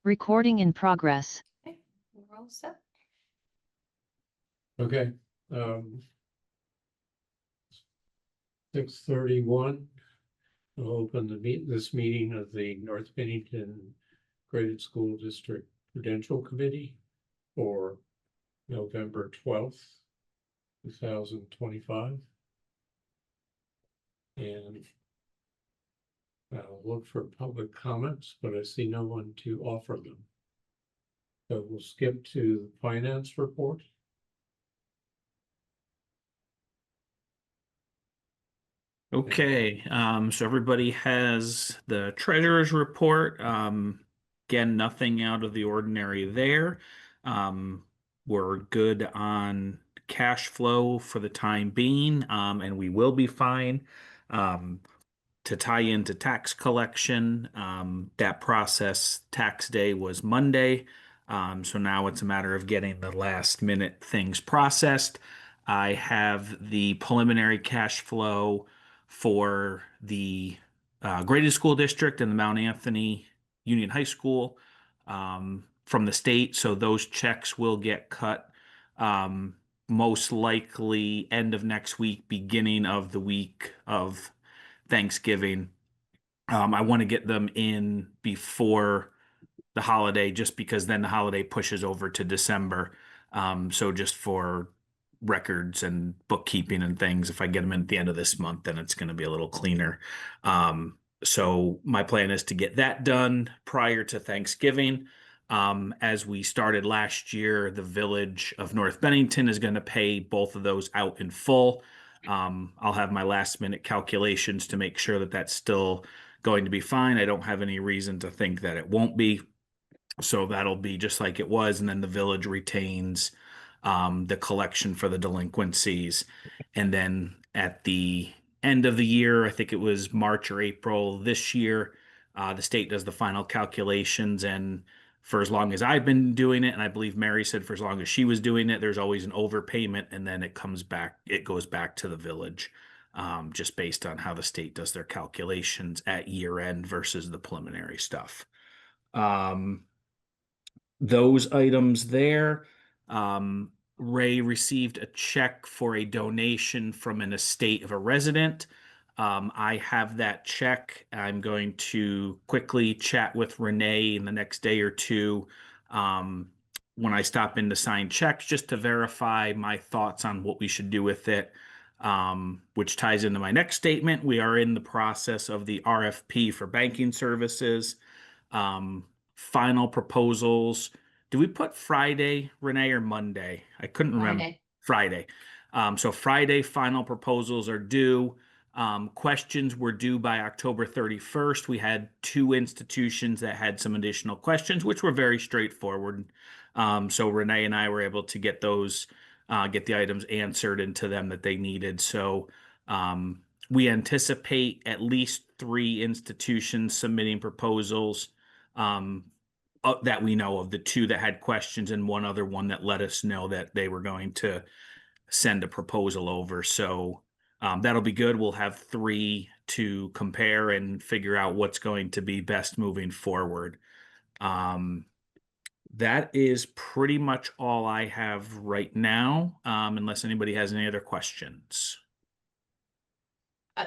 Recording in progress. Okay, we're all set. Okay. 6:31. We'll open this meeting of the North Bennington Graded School District Prudential Committee for November 12th, 2025. And I'll look for public comments, but I see no one to offer them. So we'll skip to the finance report. Okay, so everybody has the treasurer's report. Again, nothing out of the ordinary there. We're good on cash flow for the time being, and we will be fine. To tie into tax collection, that process, tax day was Monday. So now it's a matter of getting the last minute things processed. I have the preliminary cash flow for the graded school district and the Mount Anthony Union High School from the state. So those checks will get cut most likely end of next week, beginning of the week of Thanksgiving. I want to get them in before the holiday, just because then the holiday pushes over to December. So just for records and bookkeeping and things, if I get them in at the end of this month, then it's going to be a little cleaner. So my plan is to get that done prior to Thanksgiving. As we started last year, the village of North Bennington is going to pay both of those out in full. I'll have my last minute calculations to make sure that that's still going to be fine. I don't have any reason to think that it won't be. So that'll be just like it was. And then the village retains the collection for the delinquencies. And then at the end of the year, I think it was March or April this year, the state does the final calculations. And for as long as I've been doing it, and I believe Mary said for as long as she was doing it, there's always an overpayment, and then it goes back to the village, just based on how the state does their calculations at year end versus the preliminary stuff. Those items there. Ray received a check for a donation from an estate of a resident. I have that check. I'm going to quickly chat with Renee in the next day or two when I stop in to sign checks, just to verify my thoughts on what we should do with it, which ties into my next statement. We are in the process of the RFP for banking services. Final proposals. Do we put Friday, Renee, or Monday? I couldn't remember. Friday. So Friday final proposals are due. Questions were due by October 31st. We had 2 institutions that had some additional questions, which were very straightforward. So Renee and I were able to get those, get the items answered into them that they needed. So we anticipate at least 3 institutions submitting proposals that we know of, the 2 that had questions and one other one that let us know that they were going to send a proposal over. So that'll be good. We'll have 3 to compare and figure out what's going to be best moving forward. That is pretty much all I have right now, unless anybody has any other questions.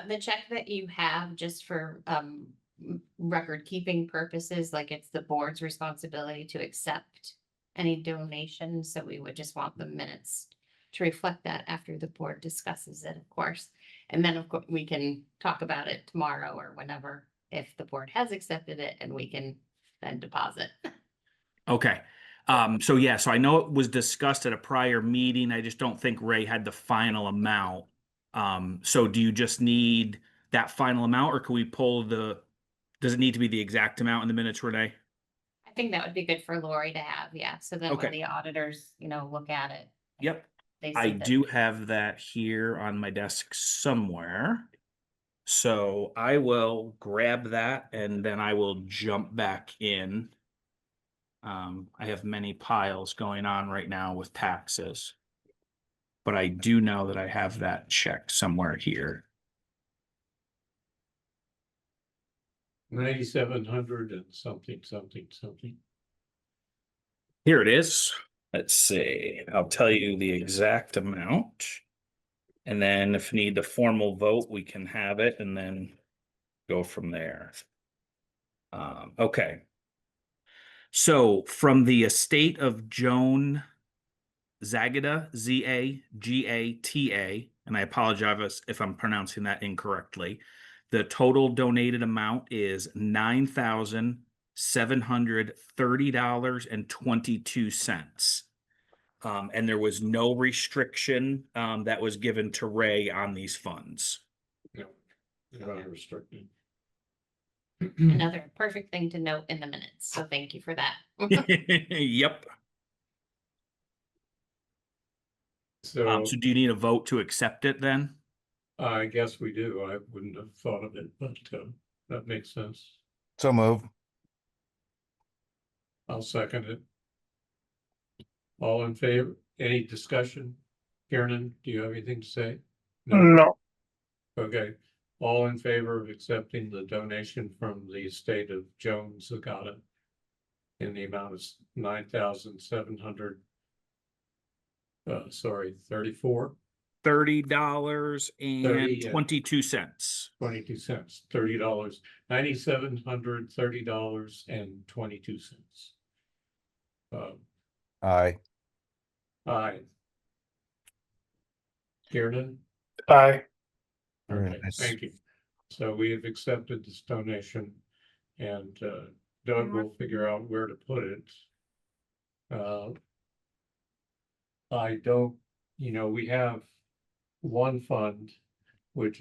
The check that you have, just for record keeping purposes, like it's the board's responsibility to accept any donations. So we would just want the minutes to reflect that after the board discusses it, of course. And then of course we can talk about it tomorrow or whenever, if the board has accepted it, and we can then deposit. Okay. So yeah, so I know it was discussed at a prior meeting. I just don't think Ray had the final amount. So do you just need that final amount, or can we pull does it need to be the exact amount in the minutes, Renee? I think that would be good for Lori to have, yeah. So then Okay. when the auditors, look at it. Yep. They see I that. do have that here on my desk somewhere. So I will grab that and then I will jump back in. I have many piles going on right now with taxes, but I do know that I have that check somewhere here. $9,700 and something. Here it is. Let's see. I'll tell you the exact amount. And then if you need the formal vote, we can have it and then go from there. Okay. So from the estate of Joan Zagata, Zagata, and I apologize if I'm pronouncing that incorrectly. The total donated amount is $9,730.22. And there was no restriction that was given to Ray on these funds. No, they're unrestricted. Another perfect thing to note in the minutes, so thank you for that. Yep. So So do you need a vote to accept it then? I guess we do. I wouldn't have thought of it, but that makes sense. So move. I'll second it. All in favor? Any discussion? Kiernan, do you have anything to say? No. Okay. All in favor of accepting the donation from the estate of Joan Zagata in the amount of $9,700. 34. $30.22. 22 cents, $30, $9,730.22. Aye. Aye. Kiernan? Aye. Okay, Very nice. thank you. So we have accepted this donation and Doug will figure out where to put it. I don't, we have one fund which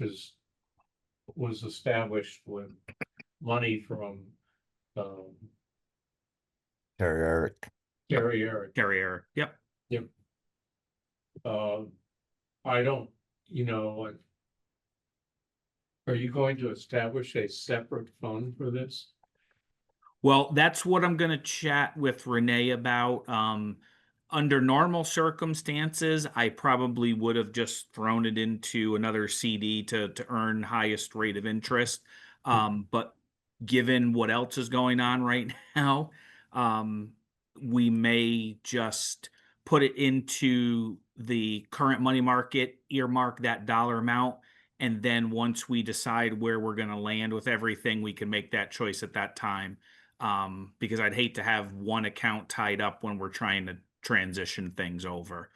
was established with money from Terry Eric. Gary Eric. Carrier. Yep. I don't, are you going to establish a separate fund for this? Well, that's what I'm going to chat with Renee about. Under normal circumstances, I probably would have just thrown it into another CD to earn highest rate of interest. But given what else is going on right now, we may just put it into the current money market, earmark that dollar amount, and then once we decide where we're going to land with everything, we can make that choice at that time. Because I'd hate to have one account tied up when we're trying to transition things over.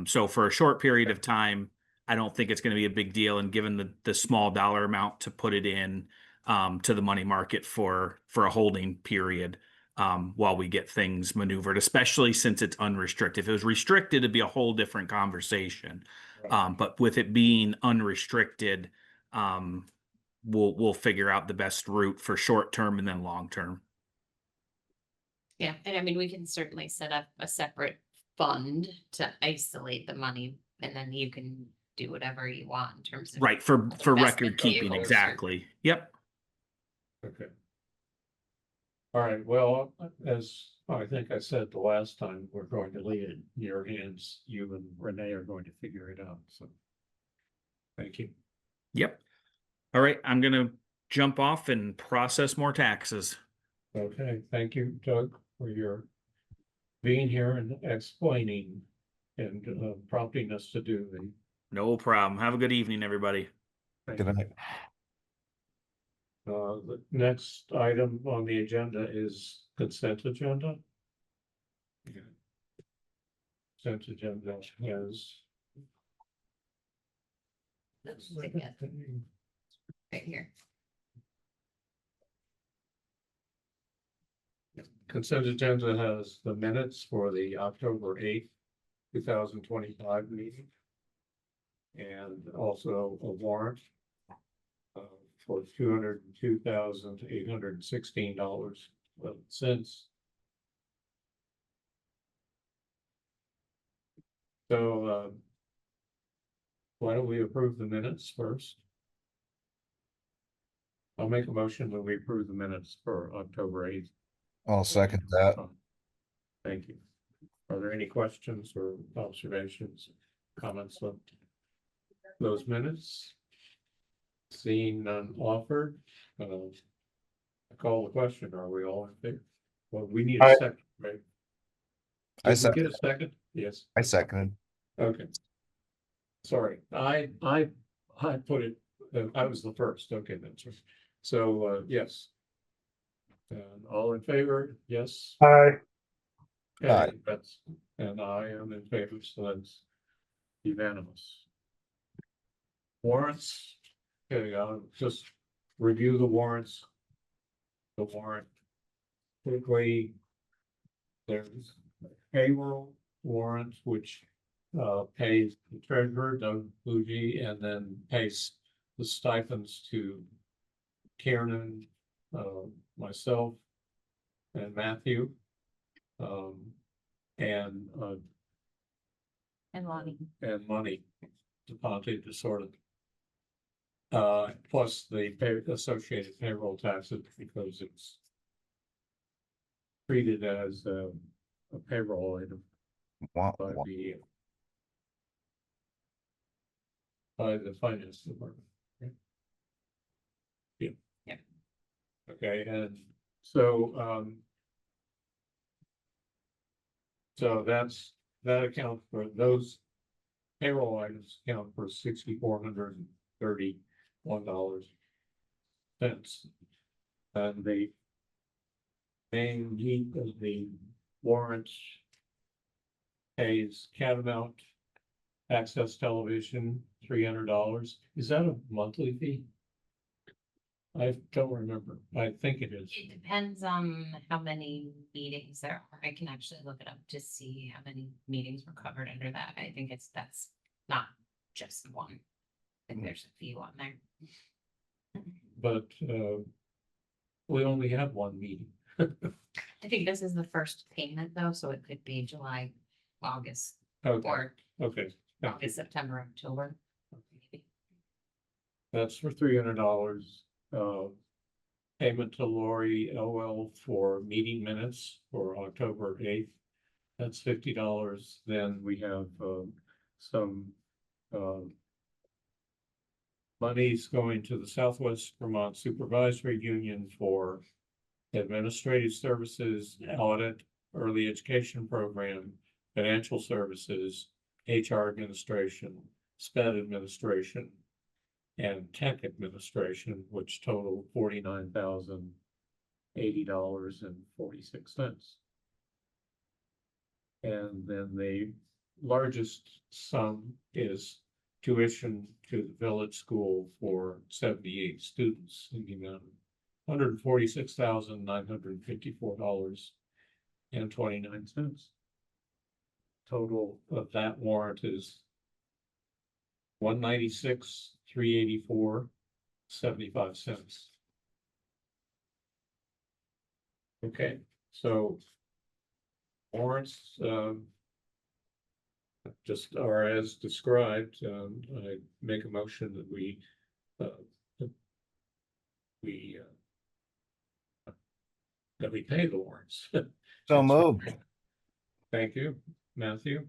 So for a short period of time, I don't think it's going to be a big deal. And given the small dollar amount to put it in to the money market for a holding period while we get things maneuvered, especially since it's unrestricted. If it was restricted, it'd be a whole different conversation. But with it being unrestricted, we'll figure out the best route for short term and then long term. Yeah, and I mean, we can certainly set up a separate fund to isolate the money, and then you can do whatever you want in terms of. Right, for investment record keeping, vehicles or- exactly. Yep. Okay. All right, well, as I think I said the last time, we're going to leave it in your hands. You and Renee are going to figure it out, so. Thank you. Yep. All right, I'm gonna jump off and process more taxes. Okay, thank you, Doug, for your being here and explaining and prompting us to do the. No problem. Have a good evening, everybody. Good night. The next item on the agenda is consent agenda. Consent agenda has. Let's take it right here. Consent agenda has the minutes for the October 8th, 2025 meeting. And also a warrant for $202,816.11. So why don't we approve the minutes first? I'll make a motion that we approve the minutes for October 8th. I'll second that. Thank you. Are there any questions or observations, comments on those minutes? Seeing none offered, Call the question, are we all in favor? Well, we need Aye. a second, right? I Did we second. get a second? Yes, I seconded. okay. Sorry, I put it, I was the first, okay, that's right. So, yes. And all in favor, yes? Aye. Okay, Aye. that's, and I am in favor, so that's unanimous. Warrants, okay, I'll just review the warrants. The warrant. Quickly. There's payroll warrant, which pays the treasurer, Doug Bougie, and then pays the stipends to Kiernan, myself, and Matthew. And And Lonnie. money deposited to sort of. Plus the associated payroll taxes, because it's treated as a payroll item Wah, by wah. the finance department. Right? Yeah. Yeah. Okay, and so, so that accounts for those payroll items account for $6,431.00. And the main heat of the warrants pays Catamount Access Television, $300. Is that a monthly fee? I don't remember. I think it is. It depends on how many meetings there are. I can actually look it up to see how many meetings were covered under that. I think that's not just one. I think there's a few on there. But we only have one meeting. I think this is the first payment though, so it could be July, August, Okay, or okay. August, September, October. Maybe. That's for $300. Payment to Lori LL for meeting minutes for October 8th. That's $50. Then we have some monies going to the Southwest Vermont Supervisory Union for administrative services, audit, early education program, financial services, HR administration, SPED administration, and tech administration, which total $49,080.46. And then the largest sum is tuition to the village school for 78 students in the amount of $146,954.29. Total of that warrant is $196,384.75. Okay, so warrants just are as described. I make a motion that we pay the warrants. So moved. Thank you, Matthew.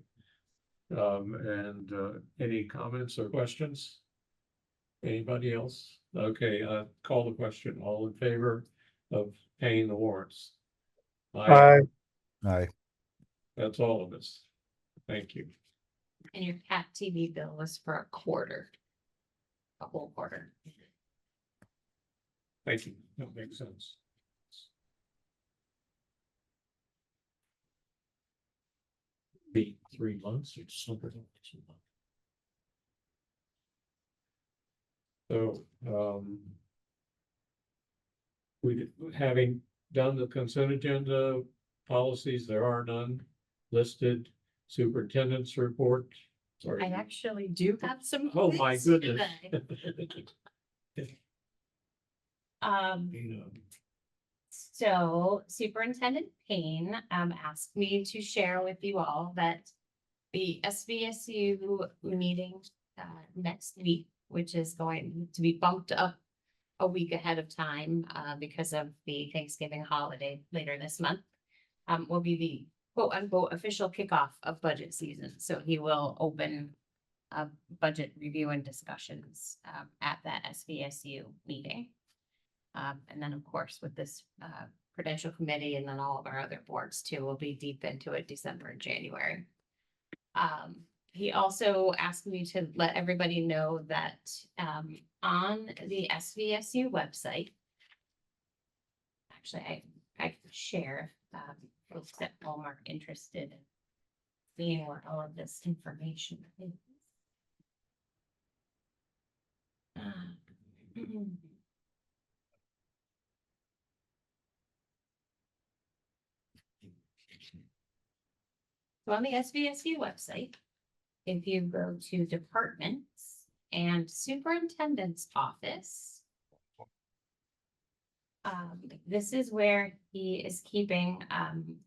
And any comments or questions? Anybody else? Okay, call the question. All in favor of paying the warrants? Aye. That's all of us. Thank you. And your cat TV bill was for a quarter. A whole quarter. Thank you. That makes sense. Be 3 months or something. So, we, having done the consent agenda policies, there are none listed. Superintendent's report. Sorry. I actually do have some. Oh, my quiz goodness. today. So Superintendent Payne asked me to share with you all that the SVSU meeting next week, which is going to be bumped up a week ahead of time because of the Thanksgiving holiday later this month, will be the quote unquote official kickoff of budget season. So he will open budget review and discussions at that SVSU meeting. And then, of course, with this Prudential committee and then all of our other boards too, we'll be deep into it December and January. He also asked me to let everybody know that on the SVSU website, actually, I could share folks at home are interested in seeing where all of this information is. So on the SVSU website, if you go to departments and superintendent's office, this is where he is keeping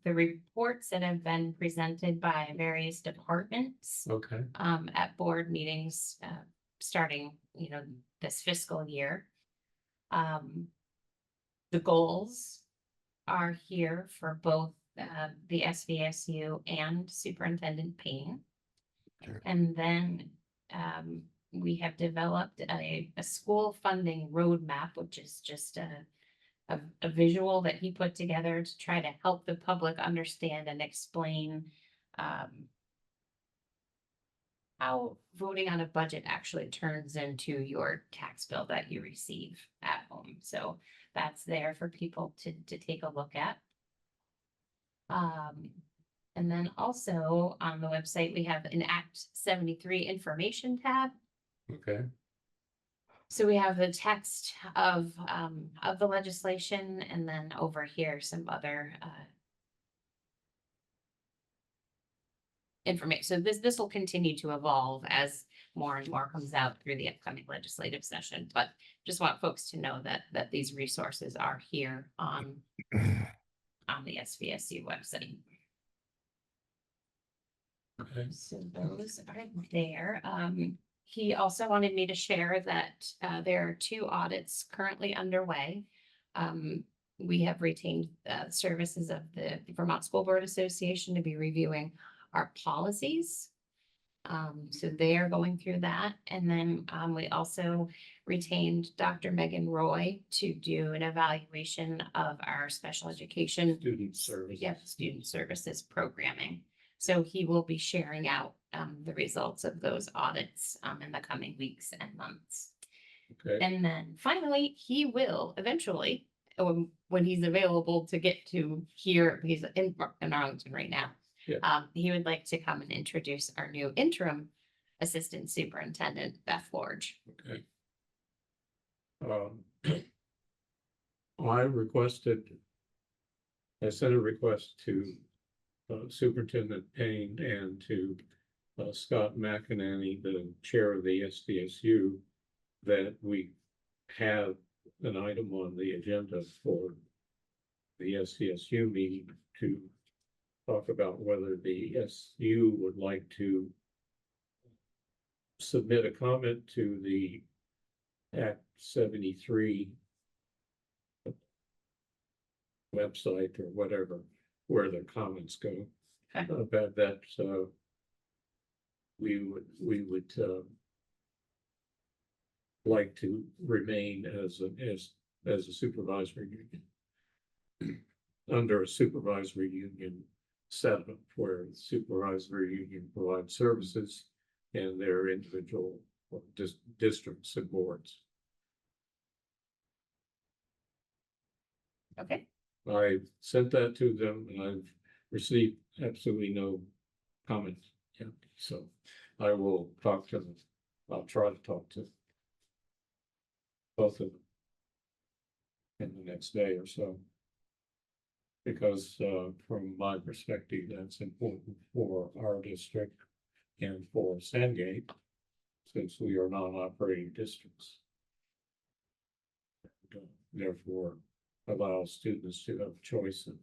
the reports that have been presented by various departments Okay, at board meetings starting, this fiscal year. The goals are here for both the SVSU and Superintendent Payne. Sure. And then we have developed a school funding roadmap, which is just a visual that he put together to try to help the public understand and explain how voting on a budget actually turns into your tax bill that you receive at home. So that's there for people to take a look at. And then also on the website, we have an Act 73 information tab. okay, So we have the text of the legislation, and then over here, some other information. So this will continue to evolve as more and more comes out through the upcoming legislative session, but just want folks to know that these resources are here on the SVSU website. okay, So those are there. He also wanted me to share that there are 2 audits currently underway. We have retained services of the Vermont School Board Association to be reviewing our policies. So they are going through that. And then we also retained Dr. Megan Roy to do an evaluation of our special education student service. Yes, student services programming. So he will be sharing out the results of those audits in the coming weeks and months. Okay, And then finally, he will eventually, when he's available to get to here, he's in Arlington right now. Yeah. He would like to come and introduce our new interim assistant superintendent, Beth Forge. okay. I sent a request to Superintendent Payne and to Scott McInerney, the chair of the SDSU, that we have an item on the agenda for the SDSU meeting to talk about whether the SU would like to submit a comment to the Act 73 website or whatever, where the comments go. Okay. About that, we would like to remain as a supervisory union under a supervisory union setup where the supervisory union provides services and their individual districts and boards. Okay. I sent that to them and I've received absolutely no comment yet, so I will talk to them. I'll try to talk to both of them in the next day or so. Because from my perspective, that's important for our district and for Sandgate, since we are non-operating districts. And, therefore, allow students to have choice in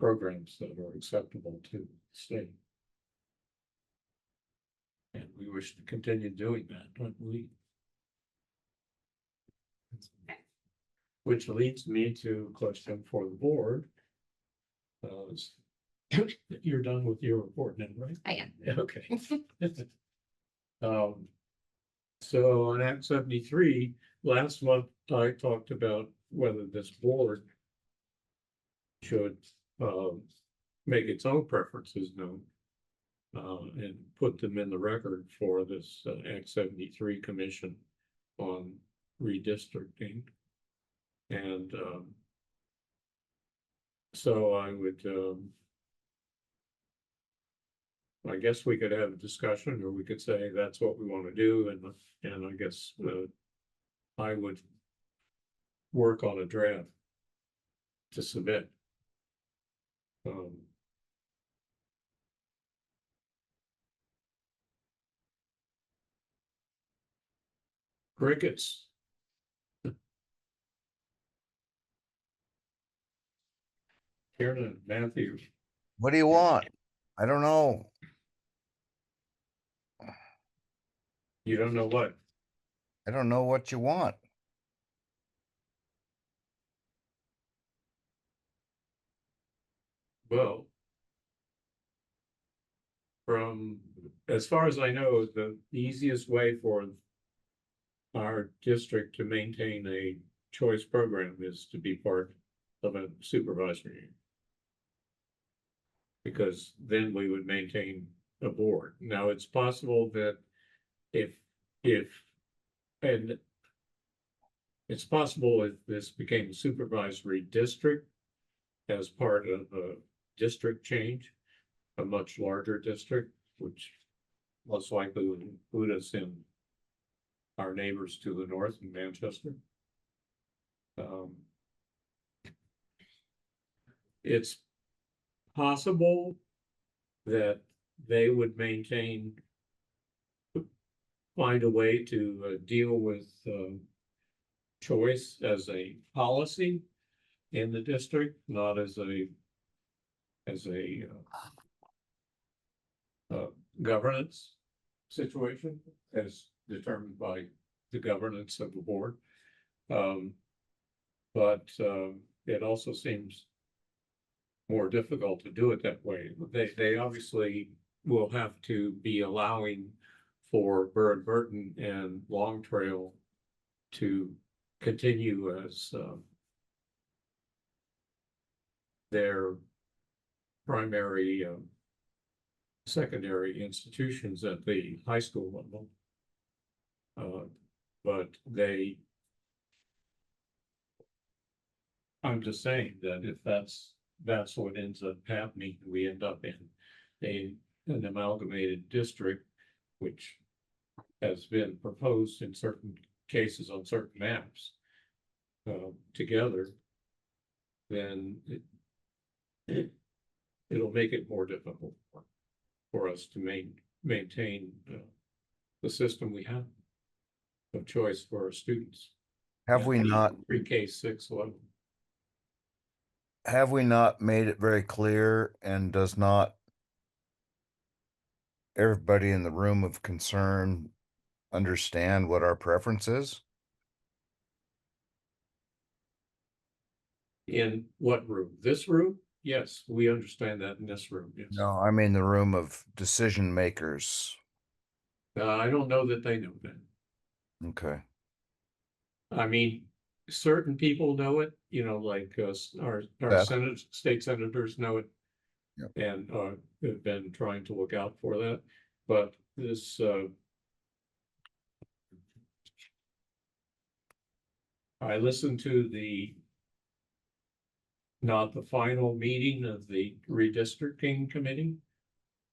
programs that are acceptable to the state. And we wish to continue doing that, don't we? Which leads me to a question for the board. You're done with your report now, right? I am. Okay. So on Act 73, last month I talked about whether this board should, make its own preferences known. And put them in the record for this Act 73 commission on redistricting. And, so I would, I guess we could have a discussion, or we could say that's what we want to do, and I guess, I would work on a draft to submit. Crickets. Karen and Matthew, What do you want? I don't know. you don't know what? I don't know what you want. Well, from, as far as I know, the easiest way for our district to maintain a choice program is to be part of a supervisory union. Because then we would maintain a board. Now, it's possible that if, and it's possible if this became a supervisory district as part of a district change, a much larger district, which most likely would include us in our neighbors to the north in Manchester. It's possible that they would find a way to deal with choice as a policy in the district, not as a governance situation as determined by the governance of the board. But it also seems more difficult to do it that way. They obviously will have to be allowing for Bird Burton and Long Trail to continue as their primary secondary institutions at the high school level. But I'm just saying that if that's what ends up happening, we end up in an amalgamated district, which has been proposed in certain cases on certain maps together, then it'll make it more difficult for us to maintain the system we have of choice for our students. Have we not, Pre-K 6 level. have we not made it very clear, and does not everybody in the room of concern understand what our preference is? In what room? This room? Yes, we understand that in this room, yes. No, I mean the room of decision makers. I don't know that they know that. Okay. I mean, certain people know it, like our Beth? state senators know it. Yep. And have been trying to look out for that. But this I listened to not the final meeting of the redistricting committee.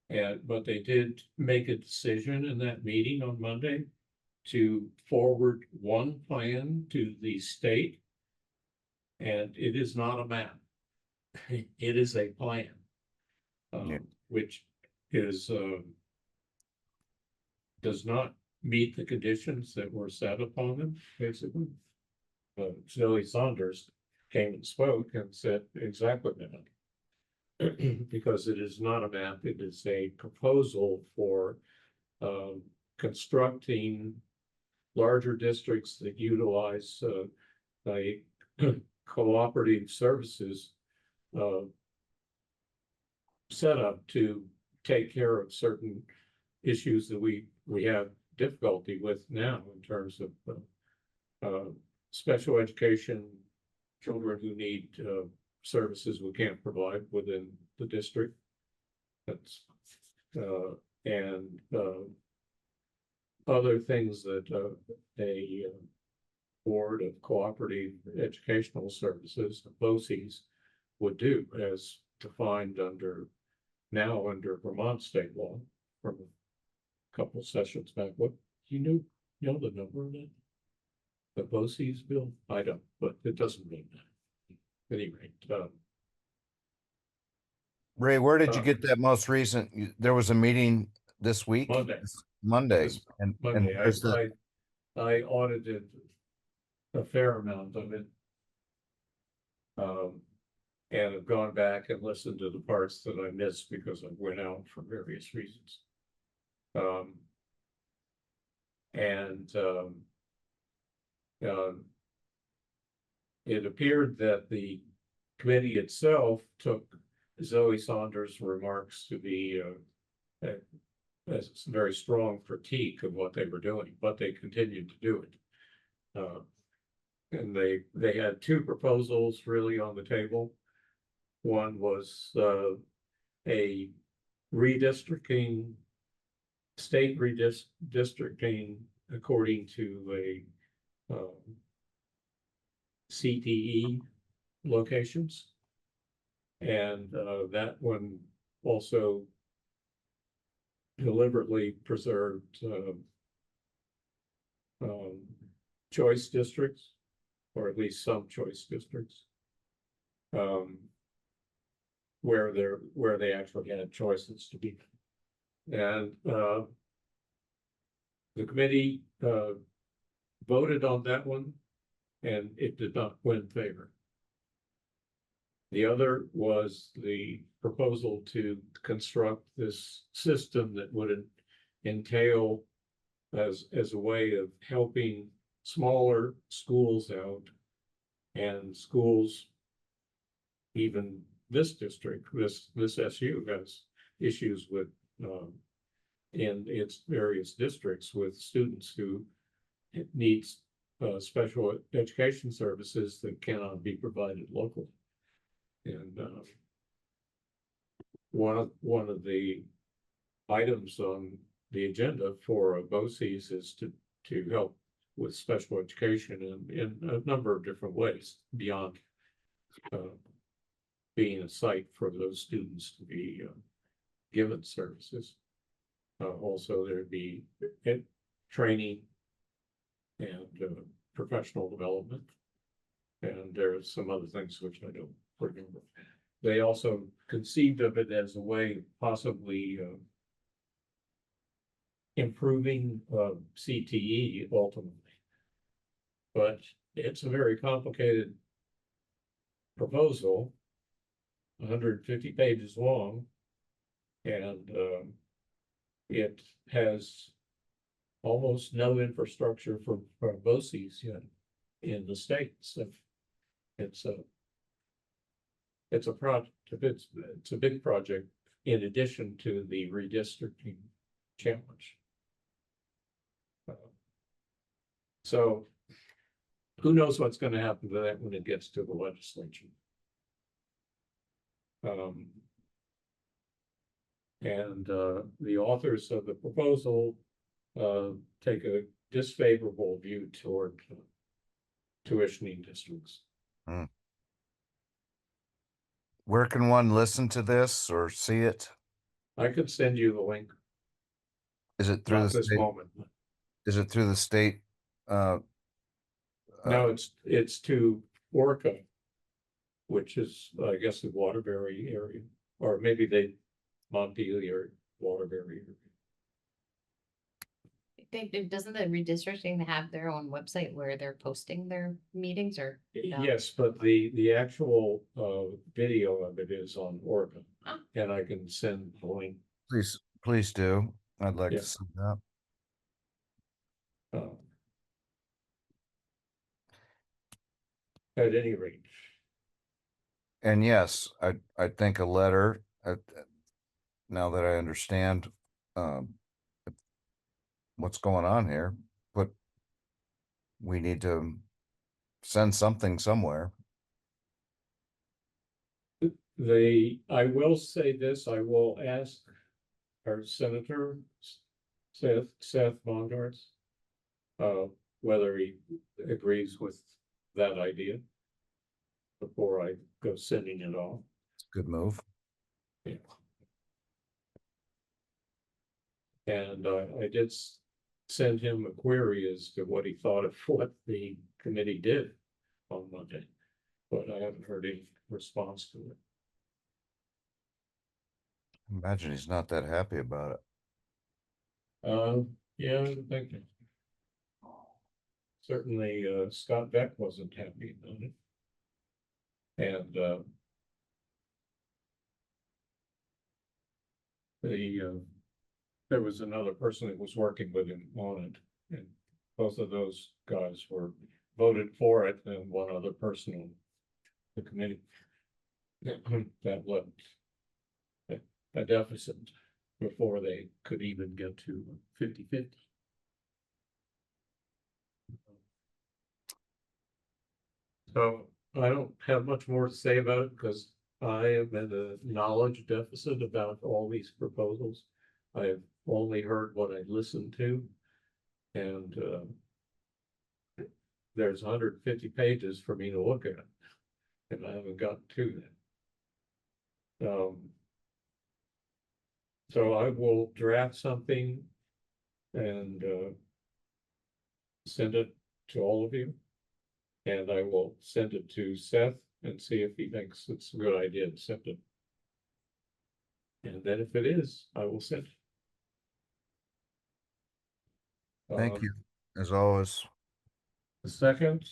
But they did make a decision in that meeting on Monday to forward one plan to the state. And it is not a map. It is a plan. Which is does not meet the conditions that were set upon them, basically. Shelley Saunders came and spoke and said exactly that. Because it is not a map, it is a proposal for constructing larger districts that utilize a cooperative services set up to take care of certain issues that we have difficulty with now in terms of special education, children who need, services we can't provide within the district. That's, and, other things that, a Board of Cooperative Educational Services, the BOCES, would do as defined now under Vermont state law from a couple sessions back. What, you know the number of that? The BOCES bill? I don't, but it doesn't mean that. At any rate, Ray, where did you Uh, get that most recent? There was a meeting this week? Monday. Monday. This And Monday, where's the- I audited a fair amount of it. And have gone back and listened to the parts that I missed because I went out for various reasons. And it appeared that the committee itself took Zoe Saunders' remarks to be a very strong critique of what they were doing, but they continued to do it. And they had two proposals really on the table. One was a redistricting, state redistricting according to a CTE locations. And that one also deliberately preserved choice districts, or at least some choice districts. Where they actually had choices to be. And the committee voted on that one, and it did not win favor. The other was the proposal to construct this system that would entail as a way of helping smaller schools out, and schools, even this district, this SU has issues with in its various districts with students who needs special education services that cannot be provided locally. And one of the items on the agenda for BOCES is to help with special education in a number of different ways beyond being a site for those students to be given services. Also, there'd be training and professional development. And there's some other things which I don't remember. They also conceived of it as a way of possibly improving CTE ultimately. But it's a very complicated proposal, 150 pages long, and it has almost no infrastructure for BOCES yet in the states. It's a project. It's a big project in addition to the redistricting challenge. So who knows what's going to happen to that when it gets to the legislature. And the authors of the proposal take a disfavorable view toward tuitioning districts. Where can one listen to this or see it? I could send you the link. Is it through Not the this state? moment. Is it through the state? No, it's to Orca, which is, I guess, the Waterbury area, or maybe Montpelier or Waterbury area. Doesn't the redistricting have their own website where they're posting their meetings, or? No? Yes, but the actual video of it is on Orca, Oh. and I can send the link. Please do. I'd like Yeah. to see that. At any rate, And yes, I think a letter, now that I understand what's going on here, we need to send something somewhere. I will say this, I will ask our Senator Seth Bondurst, whether he agrees with that idea before I go sending it off. It's a good move. Yeah. And I did send him a query as to what he thought of what the committee did on Monday, but I haven't heard any response to it. Imagine he's not that happy about it. Yeah, I'm thinking. Certainly, Scott Beck wasn't happy about it. And, there was another person that was working with him on it, and both of those guys were voted for it, and one other person on the committee that left a deficit before they could even get to 50-50. So I don't have much more to say about it because I am in a knowledge deficit about all these proposals. I've only heard what I listened to. And there's 150 pages for me to look at. And I haven't gotten to that. So I will draft something and send it to all of you. And I will send it to Seth and see if he thinks it's a good idea to send it. And then if it is, I will send it. Thank you, as always. The second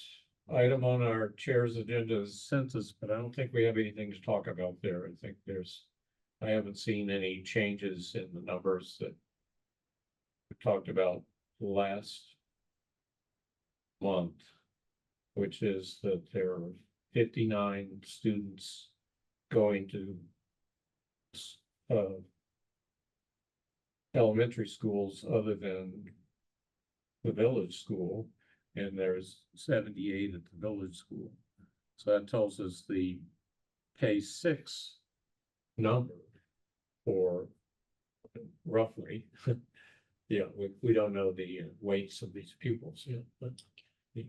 item on our chair's agenda is census, but I don't think we have anything to talk about there. I haven't seen any changes in the numbers that we talked about last month, which is that there are 59 students going to elementary schools other than the village school, and there's 78 at the village school. So that tells us the K-6 number for roughly, yeah, we don't know the weights of these pupils yet, but yeah,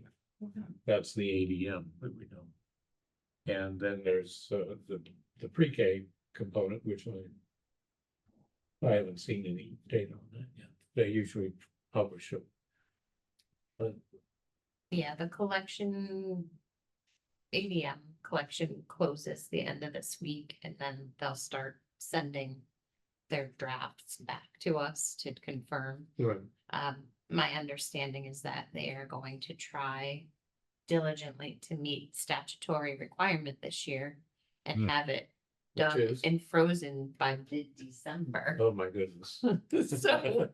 that's the ADM that we know. And then there's the pre-K component, which I haven't seen any data on that yet. They usually publish it. But Yeah, the collection, ADM collection closes the end of this week, and then they'll start sending their drafts back to us to confirm. right. My understanding is that they are going to try diligently to meet statutory requirement this year and Hmm. have it Which done is? and frozen by mid-December. Oh, my goodness. So,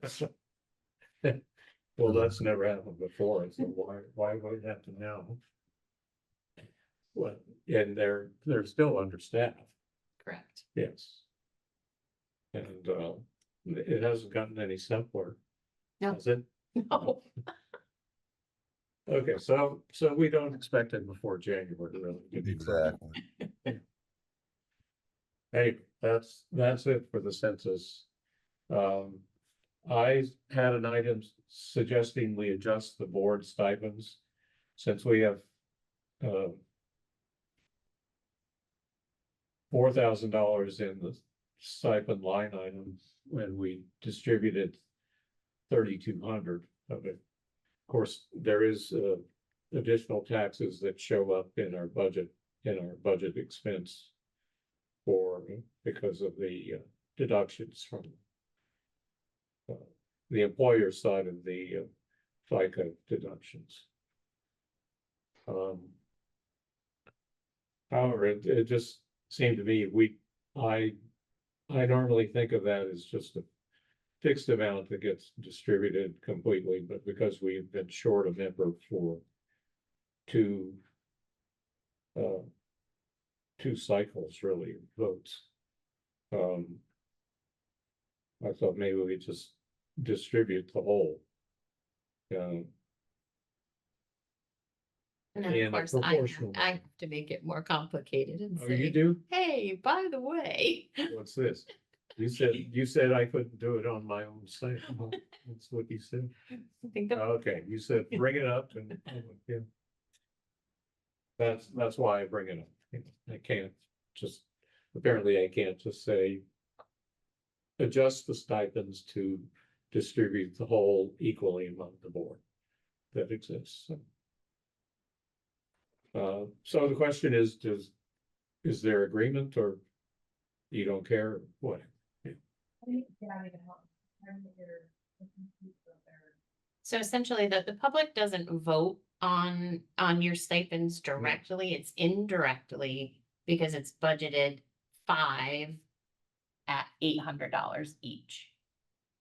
Well, that's never happened before, so why would it happen now? Well, and they're still understaffed, correct. yes. And it hasn't gotten any simpler. No. Has it? No. Okay, so we don't expect it before January, really. to be frank. Exactly. Hey, that's it for the census. I had an item suggesting we adjust the board stipends since we have $4,000 in the stipend line item when we distributed 3,200 of it. Of course, there is additional taxes that show up in our budget expense because of the deductions from the employer side of the FICA deductions. However, it just seemed to me I normally think of that as just a fixed amount that gets distributed completely, but because we've been short a member for two cycles really votes. I thought maybe we just distribute the whole. And then, And of a course, proportional I have to make it more complicated and Oh, you say, do? hey, by the way. What's this? You said I couldn't do it on my own site. That's what you said. I think the Okay, you said bring it up and, yeah. That's why I bring it up. I can't just, apparently I can't just say. Adjust the stipends to distribute the whole equally among the board that exists. So the question is, is there agreement or you don't care, what? So essentially the public doesn't vote on your stipends directly, it's indirectly because it's budgeted 5 at $800 each.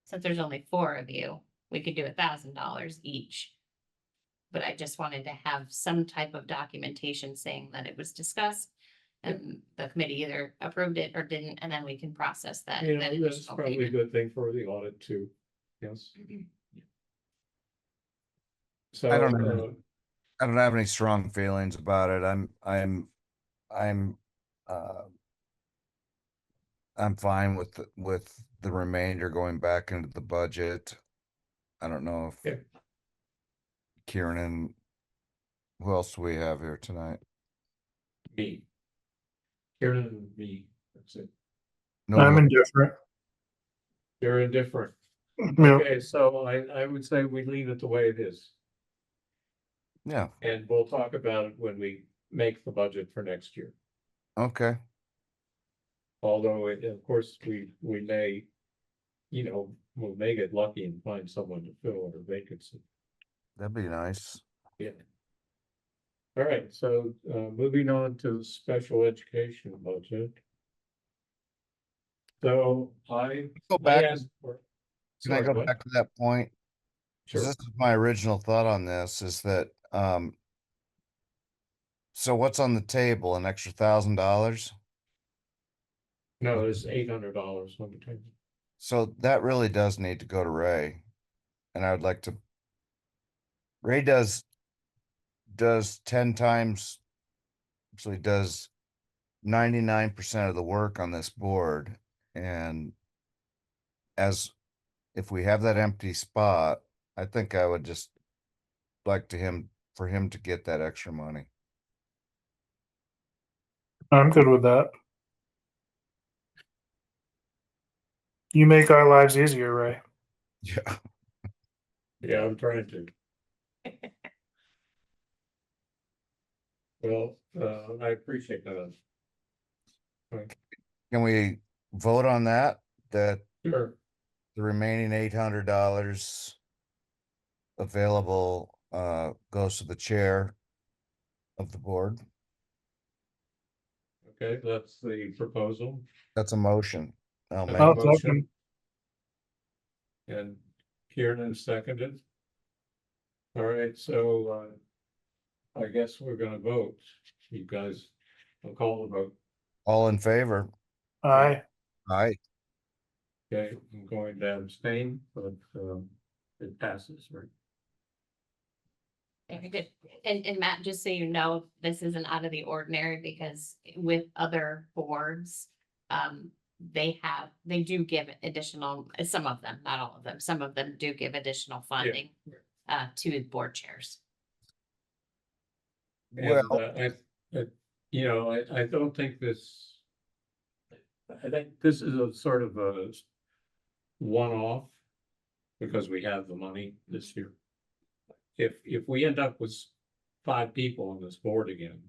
Since there's only 4 of you, we could do $1,000 each. But I just wanted to have some type of documentation saying that it was discussed and the committee either approved it or didn't, and then we can process that. You that know, that's additional probably a payment. good thing for the audit too. Yes. Mhm. So, I don't know. I don't have any strong feelings about it. Uh, I'm fine with the remainder going back into the budget. I don't know if Yeah. Kieran, who else do we have here tonight? me. Karen and me, that's it. No, I'm indifferent. They're indifferent. Yeah, Okay, so I would say we leave it the way it is. yeah, And we'll talk about it when we make the budget for next year. okay. Although, of course, we may, we may get lucky and find someone to fill our vacancy. That'd be nice. Yeah. All right, so moving on to the special education budget. So Go I back, asked for. can I Sorry, go what? back to that point? 'Cause Sure. this is my original thought on this is that, so what's on the table? An extra $1,000? No, there's $800 on the table. So that really does need to go to Ray. And I would like to. Ray does 10 times, actually does 99% of the work on this board. And as if we have that empty spot, I think I would just like for him to get that extra money. I'm good with that. You make our lives easier, Ray. Yeah. Yeah, I'm trying to. Well, I appreciate that. Can we vote on that? That Sure. the remaining $800 available goes to the chair of the board. Okay, that's the proposal. That's a motion. I'll make, I'll Motion. second. And Kieran seconded. All right, so I guess we're gonna vote. You guys will call the vote. all in favor? Aye. Aye. Okay, I'm going to abstain, but it passes, right? Very good. And Matt, just so you know, this isn't out of the ordinary because with other boards, they do give additional, some of them, not all of them, some of them do give additional funding to board chairs. And Well, I don't think this. I think this is a sort of a one-off because we have the money this year. If we end up with 5 people on this board again,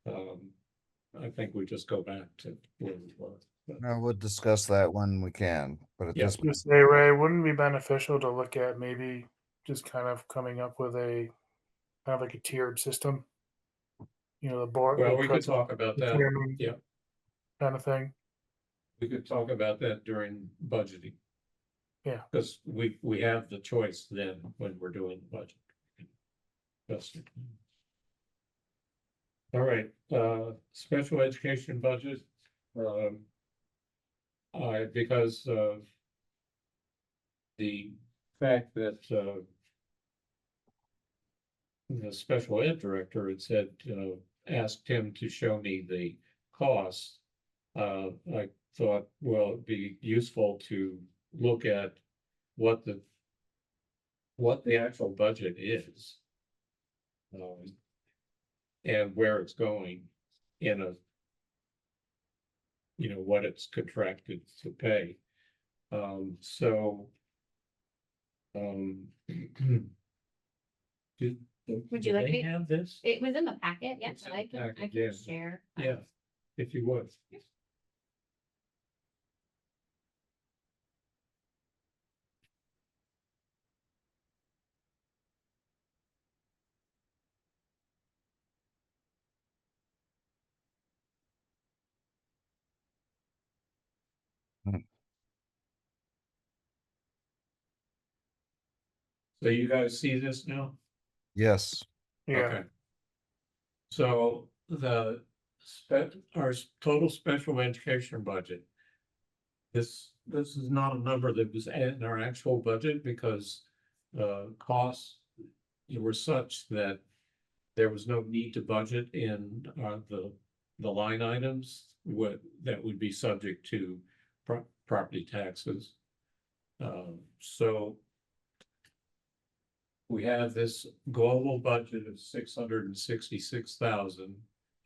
I think we just go back to where we were. no, we'll discuss that when we can, but at Yeah. this, Just say, Ray, wouldn't it be beneficial to look at maybe just kind of coming up with a kind of like a tiered system? You know, the board. Well, the we could president, talk about the that. chairman, Yeah, kind of thing. we could talk about that during budgeting. Yeah. Because we have the choice then when we're doing the budget. That's it. All right, special education budget. Because of the fact that the special ed director had said, asked him to show me the costs. I thought, well, it'd be useful to look at what the actual budget is. And where it's going in a, what it's contracted to pay. So. Would you like they me- have this? It was in the packet, yes, It's in I the can, packet, yeah. share. Yeah, if you would. So you guys see this now? Yes, Yeah, Okay. So our total special education budget. This is not a number that was in our actual budget because costs were such that there was no need to budget in the line items that would be subject to property taxes. So we have this global budget of 666,000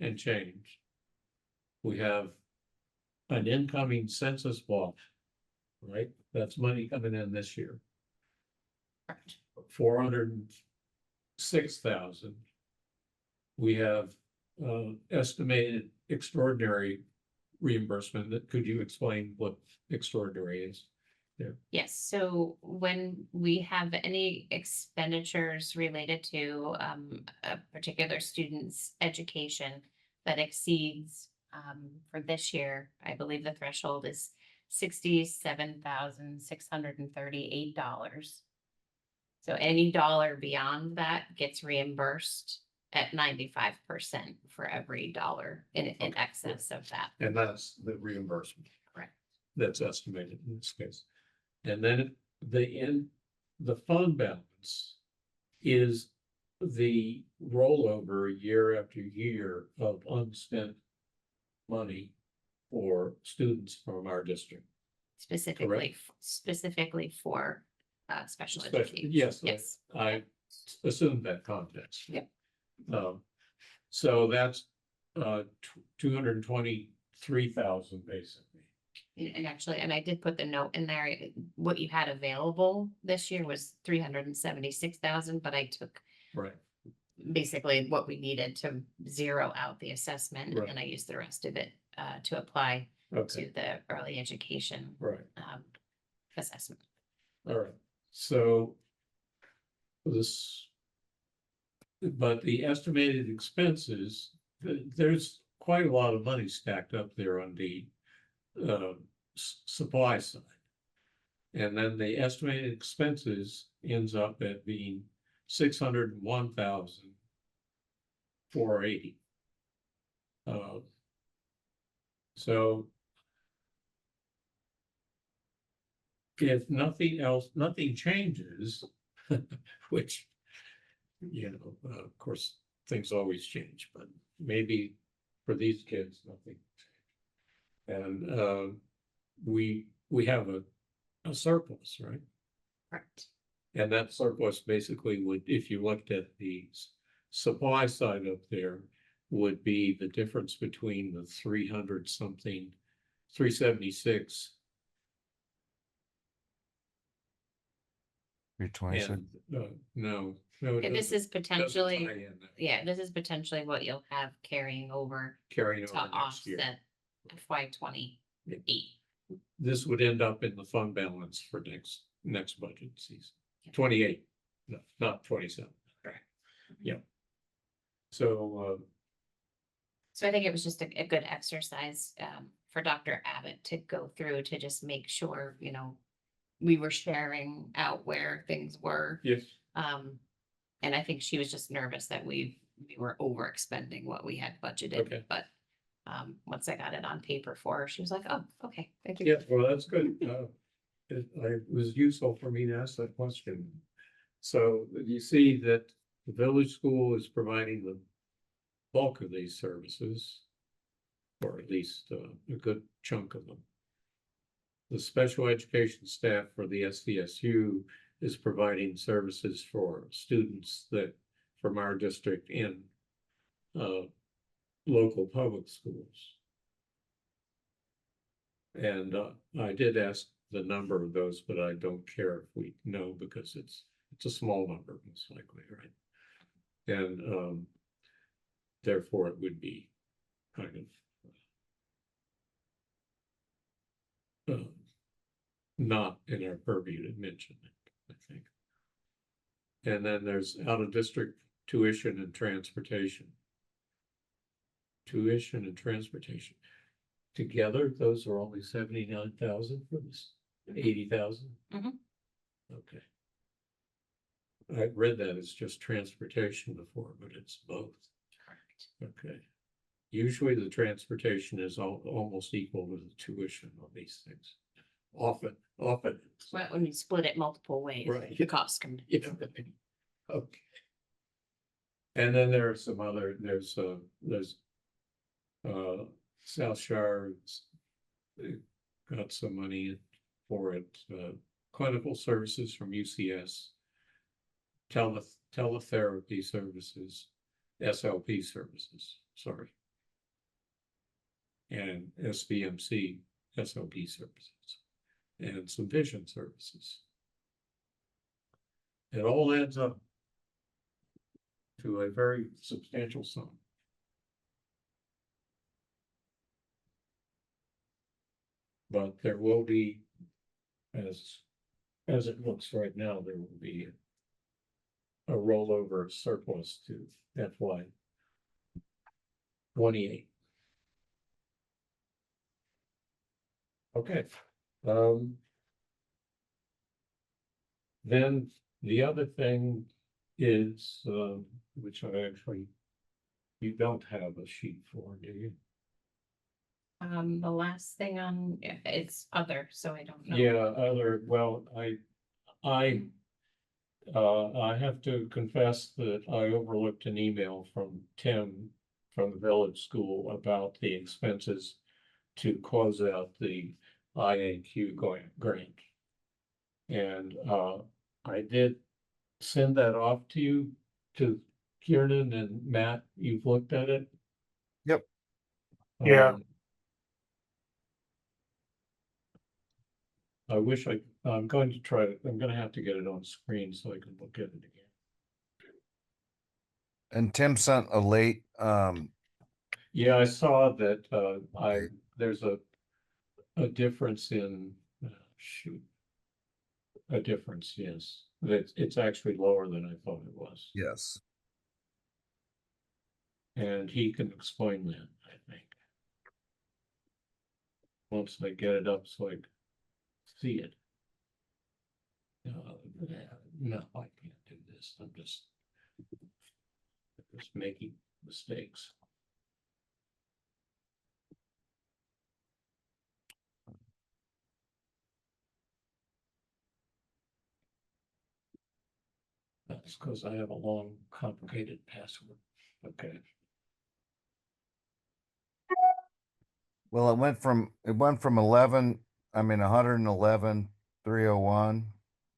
and change. We have an incoming census block, right? That's money coming in this year. Correct. 406,000. We have estimated extraordinary reimbursement. Could you explain what extraordinary is? Yes, so when we have any expenditures related to a particular student's education that exceeds for this year, I believe the threshold is $67,638. So any dollar beyond that gets reimbursed at 95% for every dollar in Okay. excess of that. And that's the reimbursement. Correct. That's estimated in this case. And then the fund balance is the rollover year after year of unspent money for students from our district. Specifically for special Special- education. yes, Yes. I assumed that context. Yep. So that's 223,000 basically. And actually, and I did put the note in there, what you had available this year was 376,000, but I took Right. basically what we needed to zero out the assessment, Right. and I used the rest of it to apply Okay. to the early education Right. assessment. All right. So but the estimated expenses, there's quite a lot of money stacked up there on the supply side. And then the estimated expenses ends up at being 601,480. So if nothing else, nothing changes, which, of course, things always change, but maybe for these kids, nothing. And we have a surplus, right? Correct. And that surplus basically would, if you looked at the supply side up there, would be the difference between the 300 something, 376 326. and no. And this is potentially, yeah, this is potentially what you'll have carrying over carrying to over next year. offset FY 28. This would end up in the fund balance for next budget season. 28, no, not 27. Correct. Yeah. So So I think it was just a good exercise for Dr. Abbott to go through to just make sure, we were sharing out where things were. yes, And I think she was just nervous that we were overexpending what we had budgeted, Okay. but once I got it on paper for her, she was like, oh, okay, thank you. yeah, well, that's good. It was useful for me to ask that question. So you see that The village school is providing the bulk of these services, or at least a good chunk of them. The special education staff for the SVSU is providing services for students that from our district in local public schools. And I did ask the number of those, but I don't care if we know because it's a small number, most likely, right? And therefore it would be kind of not in our purview to mention it, I think. And then there's out of district tuition and transportation. Tuition and transportation. Together, those are only 79,000 for this 80,000. Mhm. Okay. I read that as just transportation before, but it's both. Correct. Okay. Usually the transportation is almost equal to the tuition on these things. Often. Well, when you split it multiple ways, Right. the costs come. Yeah. Okay. And then there are some other, there's South Shire got some money for it, clinical services from UCS, teletherapy services, SLP services, sorry. And SBMC SLP services, and some vision services. It all adds up to a very substantial sum. But there will be, as it looks right now, there will be a rollover surplus to FY 28. Okay. Then the other thing is, which I actually, you don't have a sheet for, do you? The last thing on, it's other, so I don't know. Yeah, well, I have to confess that I overlooked an email from Tim from the village school about the expenses to close out the IAQ grant. And I did send that off to you, to Kieran and Matt. You've looked at it? Yep. Yeah. I wish I'm going to try it. I'm going to have to get it on screen so I can look at it again. And Tim sent a late, Yeah, I saw that, there's a difference in, shoot. A difference, yes. It's actually lower than I thought it was. yes. And he can explain that, I think. Once I get it up so I can see it. No, I can't do this. I'm just making mistakes. That's because I have a long, complicated password. Okay. Well, it went from 111,301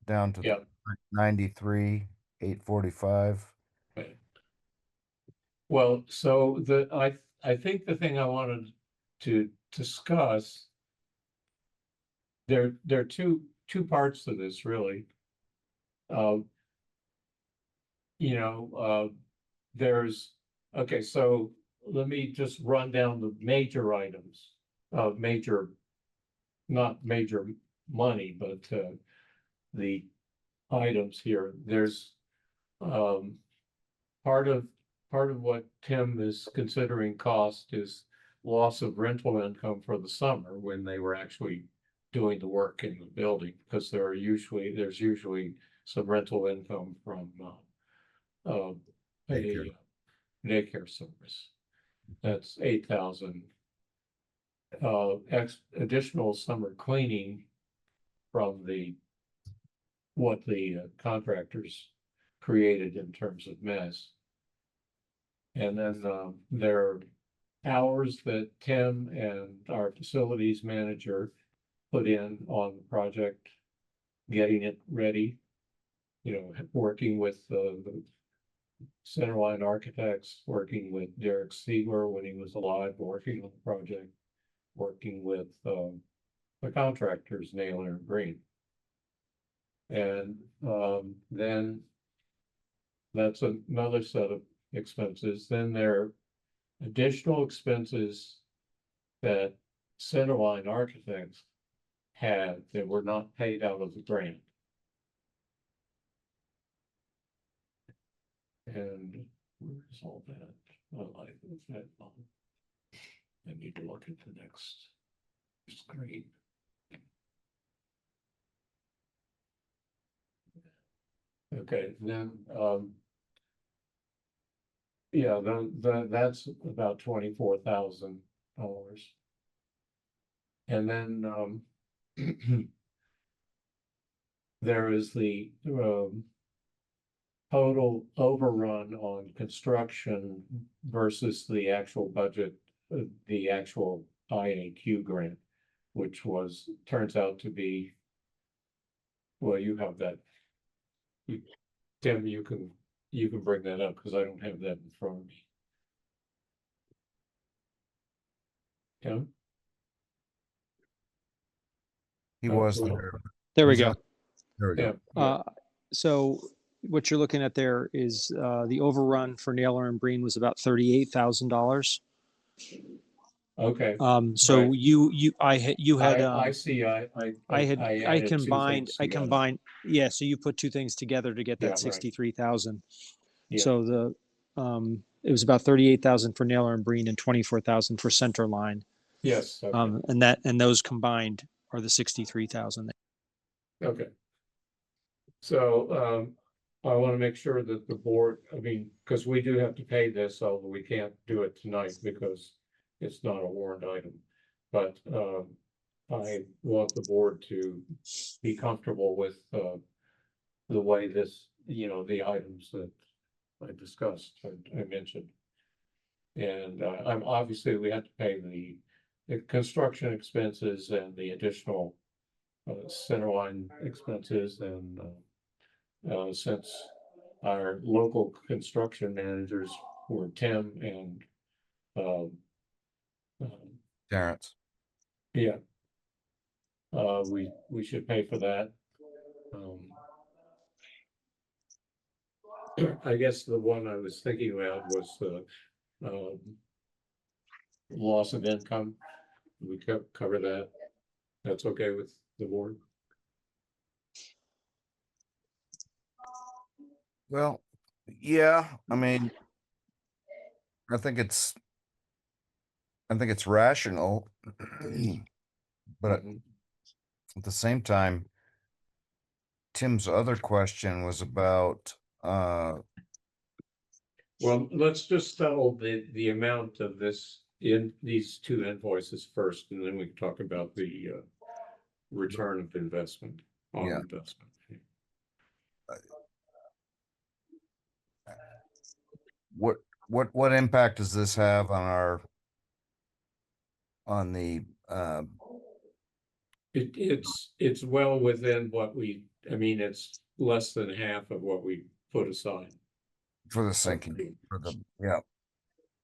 down to Yep. 93,845. Right. Well, so I think the thing I wanted to discuss, there are two parts to this really. Okay, so let me just run down the major items of not major money, but the items here. There's part of what Tim is considering cost is loss of rental income for the summer when they were actually doing the work in the building, because there's usually some rental income from a daycare service. That's 8,000. Additional summer cleaning from what the contractors created in terms of mess. And then, there are hours that Tim and our facilities manager put in on the project, getting it ready. You know, working with the Centerline Architects, working with Derek Siegler when he was alive, working on the project, working with the contractors, Naylor and Green. And then that's another set of expenses. Then there are additional expenses that Centerline Architects had that were not paid out of the grant. And where's all that? Oh, I need to look at the next screen. Okay, then, yeah, that's about $24,000. And then, there is the, total overrun on construction versus the actual budget, the actual IAQ grant, which turns out to be, well, you have that. Tim, you can bring that up because I don't have that in front of me. Tim? He Oh, was cool. there. There we He's go. up. There we go. Yeah, So what you're looking at there is the overrun for Naylor and Breen was about $38,000. okay. So Right. you had I see, I added two combined things together. yeah. So you put two things together to get Yeah, that right. 63,000. Yeah. So it was about 38,000 for Naylor and Breen and 24,000 for Centerline. Yes, okay. And those combined are the 63,000. Okay. So, I want to make sure that the board, I mean, because we do have to pay this, although we can't do it tonight because it's not a warrant item. But, I want the board to be comfortable with, the way this, the items that I discussed, I mentioned. And, I'm obviously, we have to pay the construction expenses and the additional Centerline expenses, and since our local construction managers were Tim and Terrence. yeah, we should pay for that. I guess the one I was thinking about was the loss of income. We cover that. That's okay with the board? Well, yeah, I mean, I think it's rational, but Mhm. at the same time, Tim's other question was about, Well, let's just settle the amount of this in these two invoices first, and then we can talk about the return of investment on Yeah. investment. what impact does this have on the, It's well within what I mean, it's less than half of what we put aside. for the sinking, yeah.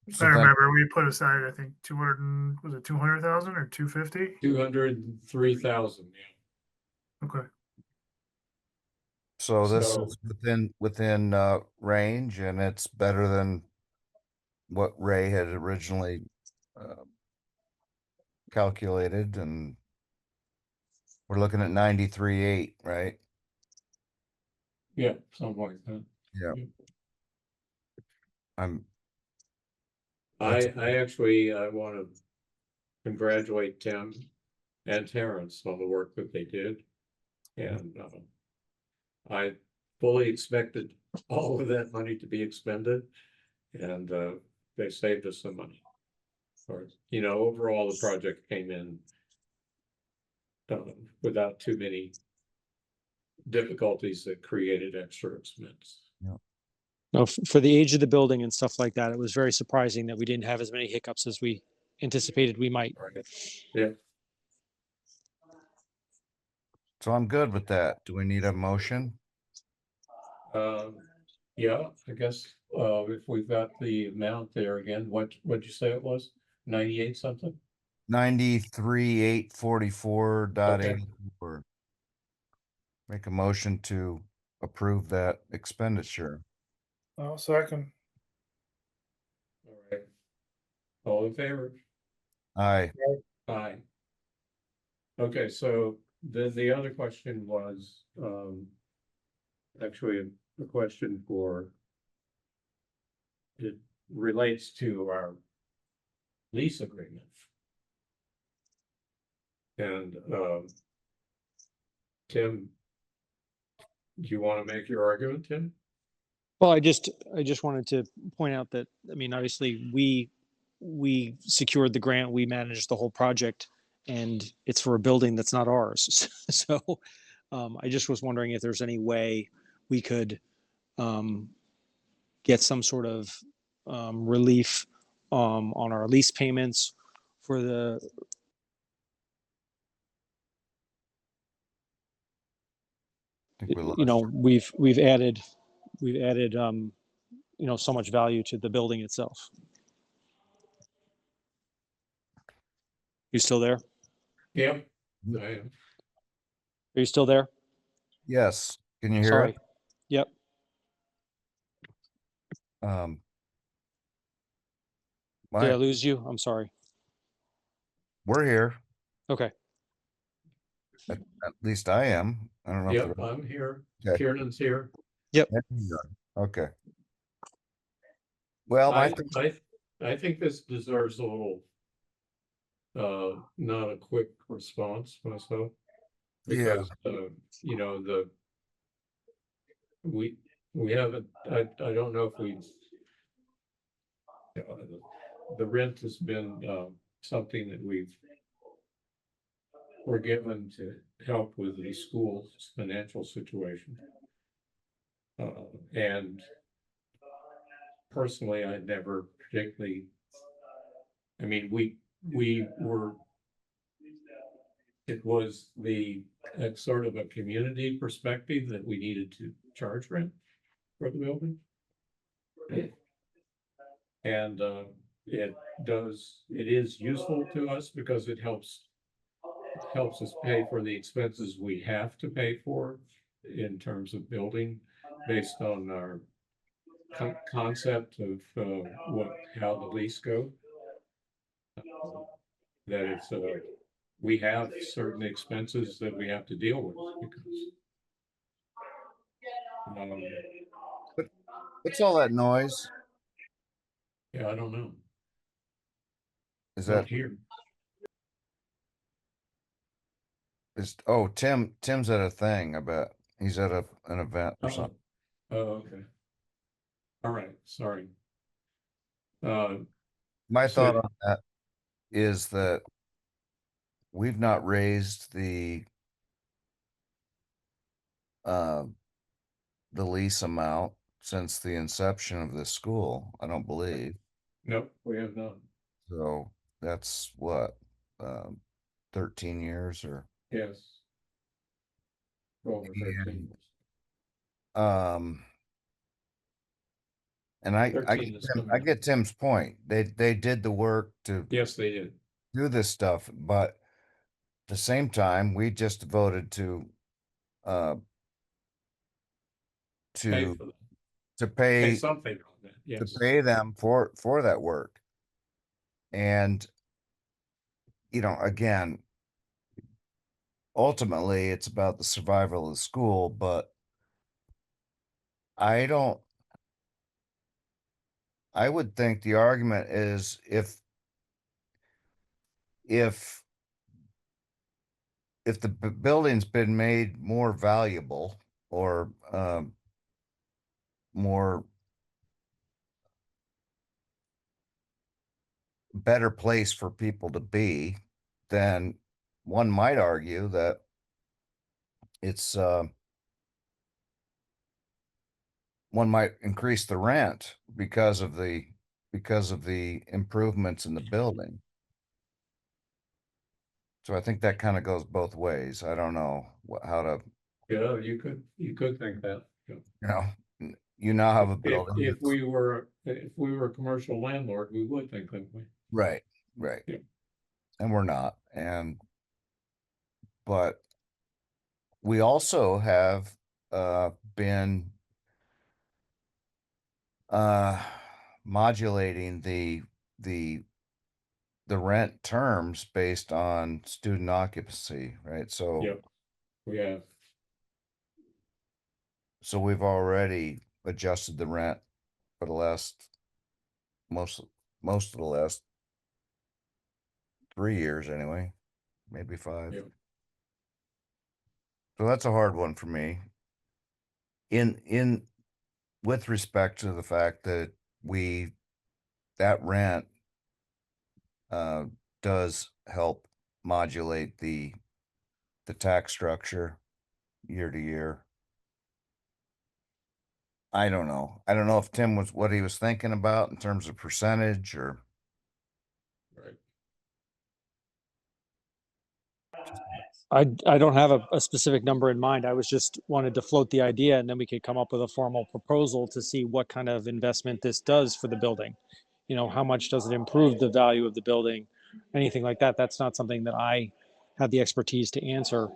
I So then, remember we put aside, I think 200, was it 200,000 or 250? 203,000, yeah. Okay. so this So- is within range, and it's better than what Ray had originally calculated, and we're looking at 93.8, right? Yeah, something like that. Yeah. I actually, I want to congratulate Tim and Terrence on the work that they did. And I fully expected all of that money to be expended, and they saved us some money. Or, overall, the project came in without too many difficulties that created extra expense. No, for the age of the building and stuff like that, it was very surprising that we didn't have as many hiccups as we anticipated we might. Right. Yeah, So I'm good with that. Do we need a motion? yeah, I guess, if we've got the amount there again, what'd you say it was? 98 something? 93,844.84. Make a motion to approve that expenditure. I'll second. All right. All in favor? Aye. Aye. Okay, so then the other question was, actually a question for, it relates to our lease agreement. And, Tim, do you want to make your argument, Tim? Well, I just wanted to point out that, I mean, obviously we secured the grant, we managed the whole project, and it's for a building that's not ours. So I just was wondering if there's any way we could get some sort of relief on our lease payments for the, I think we you know, lost. we've added you know, so much value to the building itself. You still there? Yep. I am. Are you still there? Yes. Can you hear Sorry. it? Yep. Did I lose you? I'm sorry. We're here. Okay. At least I am. I don't know if Yep, the I'm here. Okay. Kieran's here. Okay. Well, I think this deserves a little, not a quick response myself. Yeah. Because, you know, we haven't, I don't know if we. The rent has been, something that we're given to help with the school's financial situation. And personally, I never particularly, I mean, we were, it was sort of a community perspective that we needed to charge rent for the building. And it is useful to us because it helps us pay for the expenses we have to pay for in terms of building based on our concept of how the lease go. That it's we have certain expenses that we have to deal with because What's all that noise? yeah, I don't know. Is Not that here. Tim's at a thing, I bet. He's at an event or something. Oh, okay. All right, sorry. My So- thought on that is that we've not raised the lease amount since the inception of this school, I don't believe. No, we have not. So that's what, 13 years or, Yes. Over 13 years. and I 13 is coming I up. get Tim's point. They did the work to Yes, they did. do this stuff, but at the same time, we just voted to Pay to for that. to Pay pay something on that, to yes. pay them for that work. And again, ultimately it's about the survival of the school, but I would think the argument is if the building's been made more valuable or more better place for people to be, then one might argue that it's one might increase the rent because of the improvements in the building. So I think that kind of goes both ways. I don't know how to, Yeah, you could think that. Yeah. you now have a If, building. if that's- we were a commercial landlord, we would think that way. Right, right. Yeah. And we're not. But we also have been modulating the rent terms based on student occupancy, right? So Yep, we have. so we've already adjusted the rent for the last most of the last 3 years anyway, maybe 5. Yep. So that's a hard one for me. In with respect to the fact that that rent does help modulate the tax structure year to year. I don't know. I don't know if Tim was what he was thinking about in terms of percentage or Right. I don't have a specific number in mind. I was just wanted to float the idea, and then we could come up with a formal proposal to see what kind of investment this does for the building. You know, how much does it improve the value of the building? Anything like that. That's not something that I have the expertise to answer.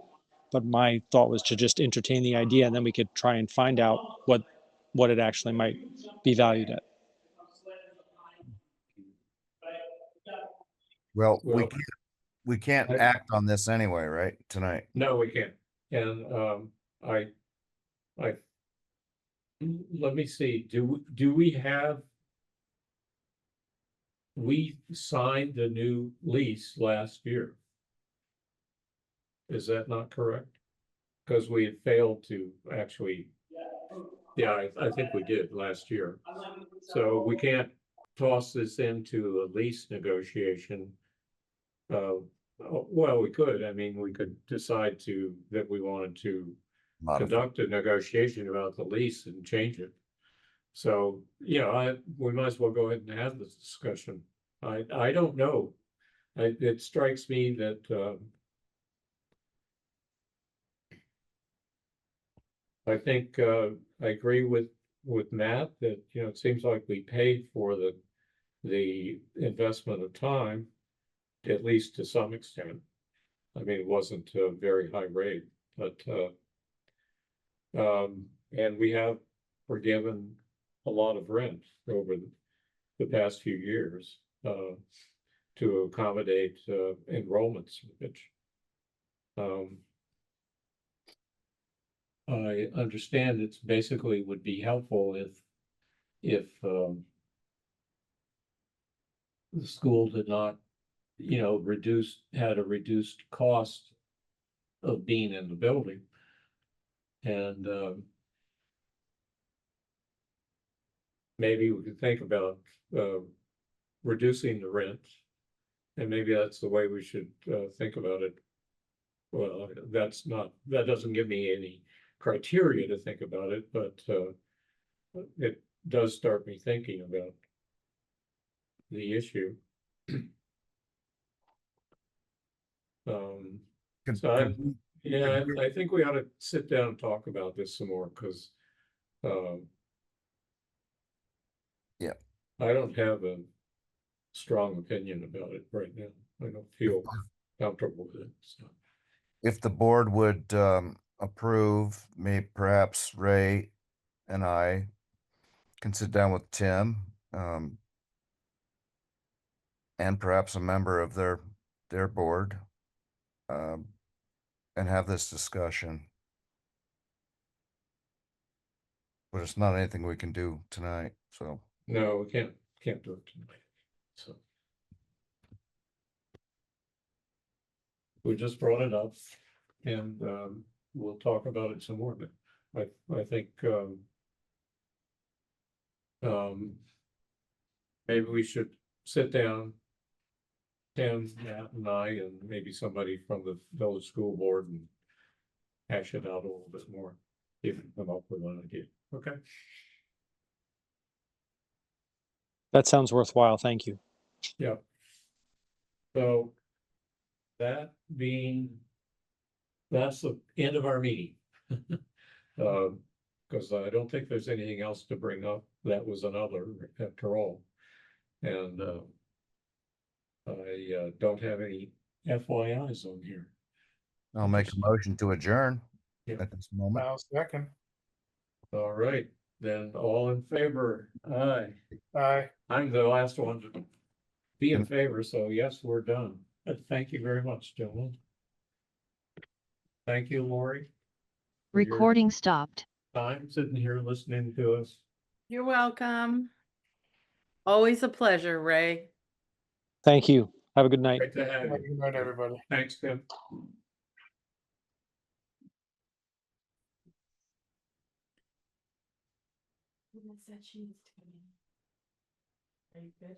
But my thought was to just entertain the idea, and then we could try and find out what it actually might be valued at. well, Well, we can't I- act on this anyway, right? Tonight. no, we can't. And I let me see, do we have? We signed the new lease last year. Is that not correct? Because we had failed to actually. Yeah, I think we did last year. So we can't toss this into a lease negotiation. Well, we could, I mean, we could decide that we wanted to Modify. conduct a negotiation about the lease and change it. So, we might as well go ahead and have this discussion. I don't know. It strikes me that, I think, I agree with Matt that, it seems like we paid for the investment of time, at least to some extent. I mean, it wasn't a very high rate, but, and we have forgiven a lot of rent over the past few years, to accommodate, enrollment switch. I understand it's basically would be helpful if the school did not, had a reduced cost of being in the building. And maybe we could think about reducing the rent. And maybe that's the way we should think about it. Well, that doesn't give me any criteria to think about it, but it does start me thinking about the issue. Could- So could- yeah, I think we ought to sit down and talk about this some more, because Yeah. I don't have a strong opinion about it right now. I don't feel comfortable with it, so. If the board would approve, perhaps Ray and I can sit down with Tim, and perhaps a member of their board, and have this discussion. But it's not anything we can do tonight, so. No, we can't do it tonight, so. We just brought it up, and we'll talk about it some more, but I think maybe we should sit down, Tim, Matt and I, and maybe somebody from the village school board, and hash it out a little bit more, if we come up with an idea. Okay, That sounds worthwhile. Thank you. Yeah. So that being, that's the end of our meeting. Because I don't think there's anything else to bring up. That was another after all. And I don't have any FYIs on here. I'll make a motion to adjourn Yeah. at this moment. I'll second. All right, then all in favor? Aye. Aye. I'm the last one to be in favor, so yes, we're done. Thank you very much, gentlemen. Thank you, Lori. for your Recording stopped. Time sitting here listening to us. You're welcome. Always a pleasure, Ray. Thank you. Have a good night. Great to have you. Good night, everybody. Thanks, Tim. Are you good?